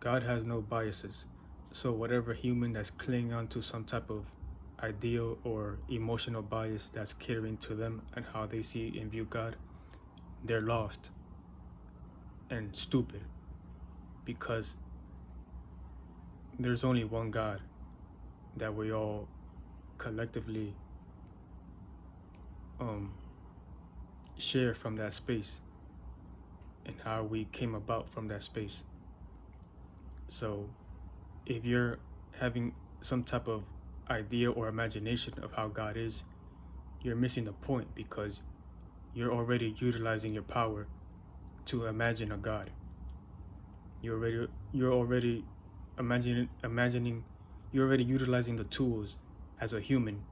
God has no biases. So whatever human that's clinging onto some type of ideal or emotional bias that's catering to them and how they see and view God, they're lost and stupid, because there's only one God that we all collectively share from that space, and how we came about from that space. So if you're having some type of idea or imagination of how God is, you're missing the point, because you're already utilizing your power to imagine a God. You're already you're already utilizing the tools as a human,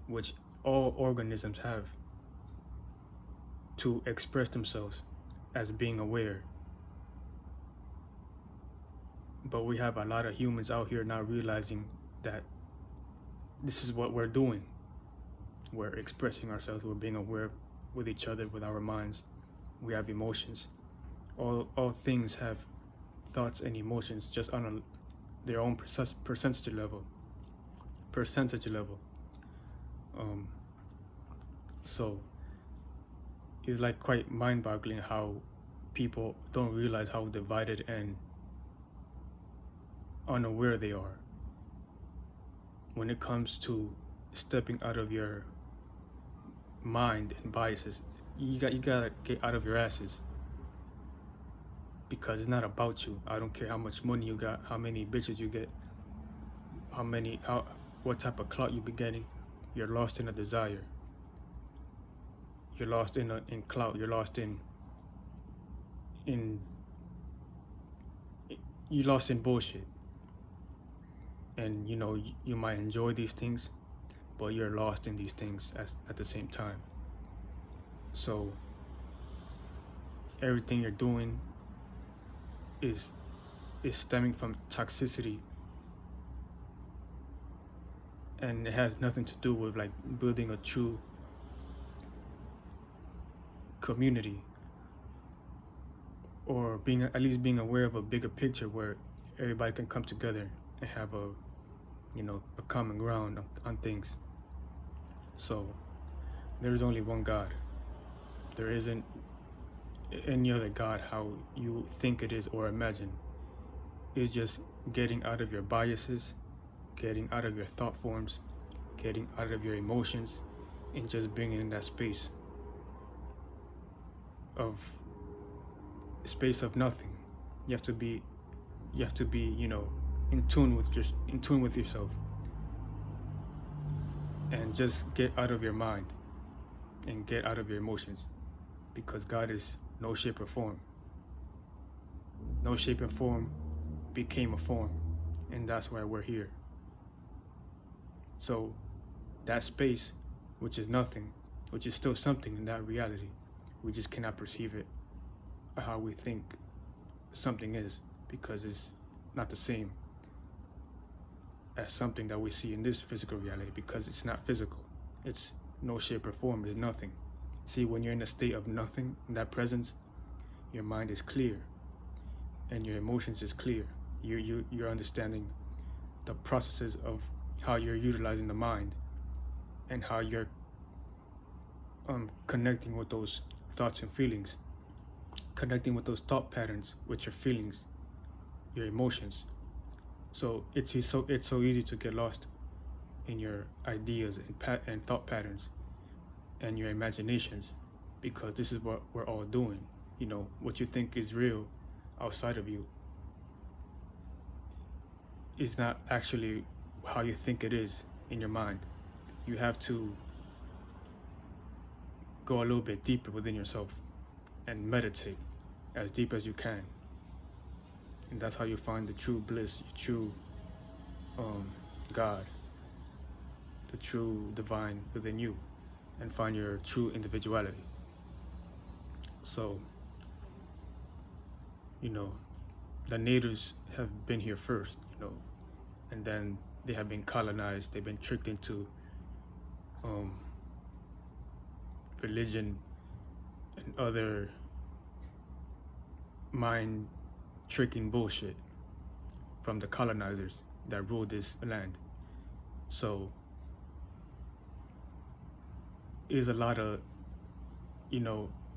which all organisms have, to express themselves as being aware. But we have a lot of humans out here not realizing that this is what we're doing. We're expressing ourselves, we're being aware with each other, with our minds. We have emotions. All things have thoughts and emotions, just on their own percentage level. So it's like quite mind-boggling how people don't realize how divided and unaware they are when it comes to stepping out of your mind and biases. You gotta get out of your asses, because it's not about you. I don't care how much money you got, how many bitches you get, what type of clout you be getting. You're lost in a desire. You're lost in clout. You're lost in bullshit. And you might enjoy these things, but you're lost in these things at the same time. So everything you're doing is stemming from toxicity, and it has nothing to do with like building a true community, or at least being aware of a bigger picture where everybody can come together and have a common ground on things. So there's only one God. There isn't any other God how you think it is or imagine. It's just getting out of your biases, getting out of your thought forms, getting out of your emotions, and just bringing in that space of nothing. You have to be in tune with yourself, and just get out of your mind and get out of your emotions, because God is no shape or form. No shape and form became a form, and that's why we're here. So that space, which is nothing, which is still something in that reality, we just cannot perceive it how we think something is, because it's not the same as something that we see in this physical reality, because it's not physical. It's no shape or form, it's nothing. See, when you're in a state of nothing, in that presence, your mind is clear and your emotions is clear. You're understanding the processes of how you're utilizing the mind, and how you're connecting with those thoughts and feelings, connecting with those thought patterns with your feelings, your emotions. So it's so easy to get lost in your ideas and thought patterns and your imaginations, because this is what we're all doing. What you think is real outside of you is not actually how you think it is in your mind. You have to go a little bit deeper within yourself and meditate as deep as you can. And that's how you find the true bliss, your true God, the true divine within you, and find your true individuality. So, the natives have been here first, and then they have been colonized, they've been tricked into religion and other mind tricking bullshit. from the colonizers that ruled this land. So is a lot of,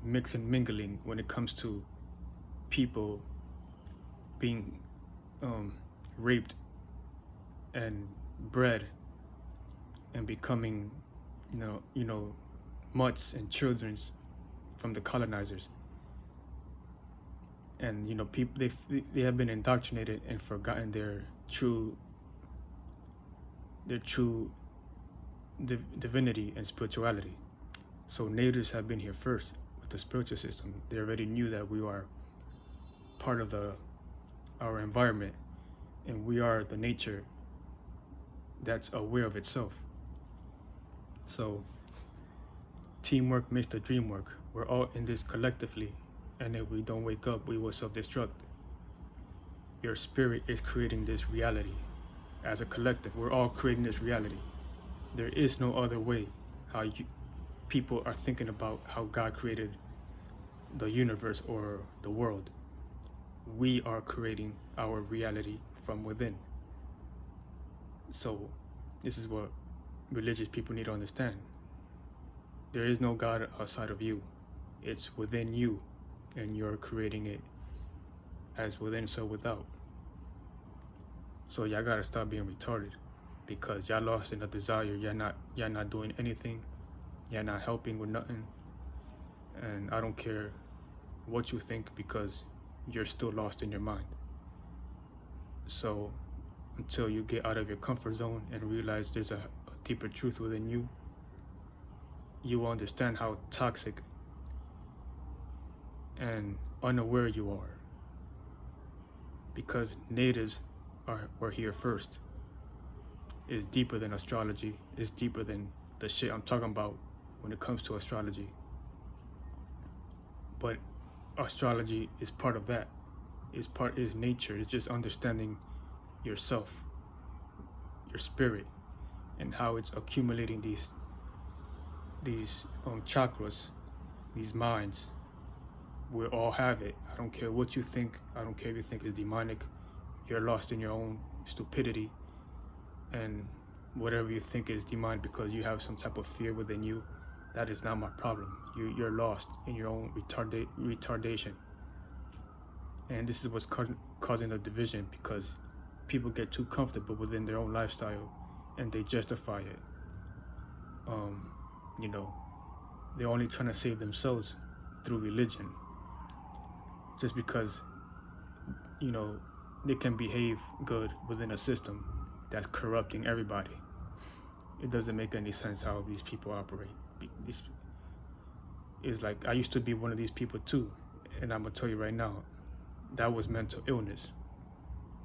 mix and mingling when it comes to people being raped and bred and becoming, mutts and children's from the colonizers. And people, they have been indoctrinated and forgotten their true divinity and spirituality. So natives have been here first with the spiritual system. They already knew that we are part of our environment, and we are the nature that's aware of itself. So teamwork makes the dream work. We're all in this collectively, and if we don't wake up, we will self-destruct. Your spirit is creating this reality. As a collective, we're all creating this reality. There is no other way how people are thinking about how God created the universe or the world. We are creating our reality from within. So this is what religious people need to understand. There is no God outside of you. It's within you, and you're creating it as within, so without. So y'all gotta stop being retarded, because y'all lost in a desire. Y'all not doing anything. Y'all not helping with nothing. And I don't care what you think, because you're still lost in your mind. So until you get out of your comfort zone and realize there's a deeper truth within you, you will understand how toxic and unaware you are. Because natives were here first. It's deeper than astrology. It's deeper than the shit I'm talking about when it comes to astrology. But astrology is part of that. Is nature. It's just understanding yourself, your spirit, and how it's accumulating these chakras, these minds. We all have it. I don't care what you think. I don't care if you think it's demonic. You're lost in your own stupidity and whatever you think is demonic because you have some type of fear within you. That is not my problem. You're lost in your own retardation. And this is what's causing the division, because people get too comfortable within their own lifestyle and they justify it. They're only trying to save themselves through religion. Just because, they can behave good within a system that's corrupting everybody. It doesn't make any sense how these people operate. It's like, I used to be one of these people too, and I'm gonna tell you right now, that was mental illness.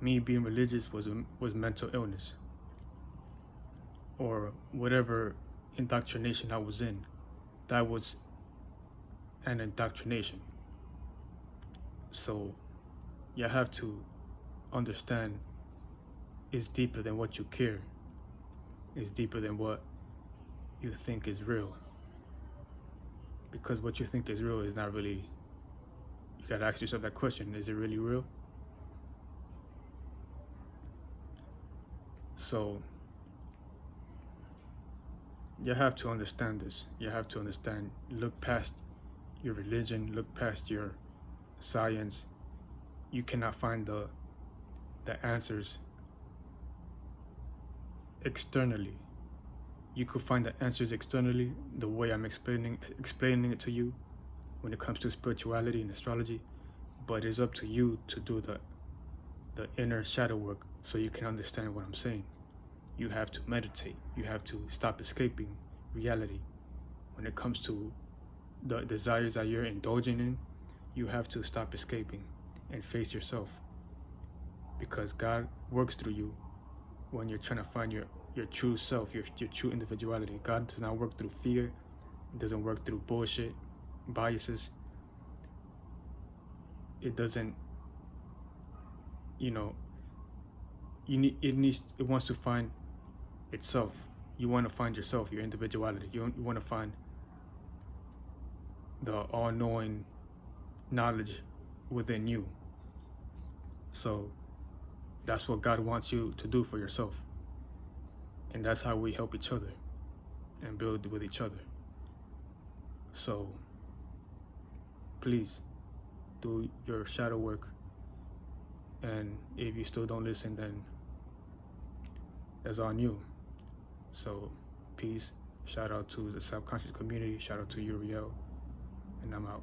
Me being religious was mental illness, or whatever indoctrination I was in. That was an indoctrination. So you have to understand it's deeper than what you care. It's deeper than what you think is real. Because what you think is real is not really, you gotta ask yourself that question, is it really real? So you have to understand this. You have to understand, look past your religion, look past your science. You cannot find the answers externally. You could find the answers externally, the way I'm explaining it to you when it comes to spirituality and astrology, but it's up to you to do the inner shadow work so you can understand what I'm saying. You have to meditate. You have to stop escaping reality. When it comes to the desires that you're indulging in, you have to stop escaping and face yourself, because God works through you when you're trying to find your true self, your true individuality. God does not work through fear. It doesn't work through bullshit, biases. It doesn't, it wants to find itself. You want to find yourself, your individuality. You want to find the all-knowing knowledge within you. So that's what God wants you to do for yourself. And that's how we help each other and build with each other. So please do your shadow work. And if you still don't listen, then that's on you. So peace. Shout out to the subconscious community. Shout out to Uriel. And I'm out.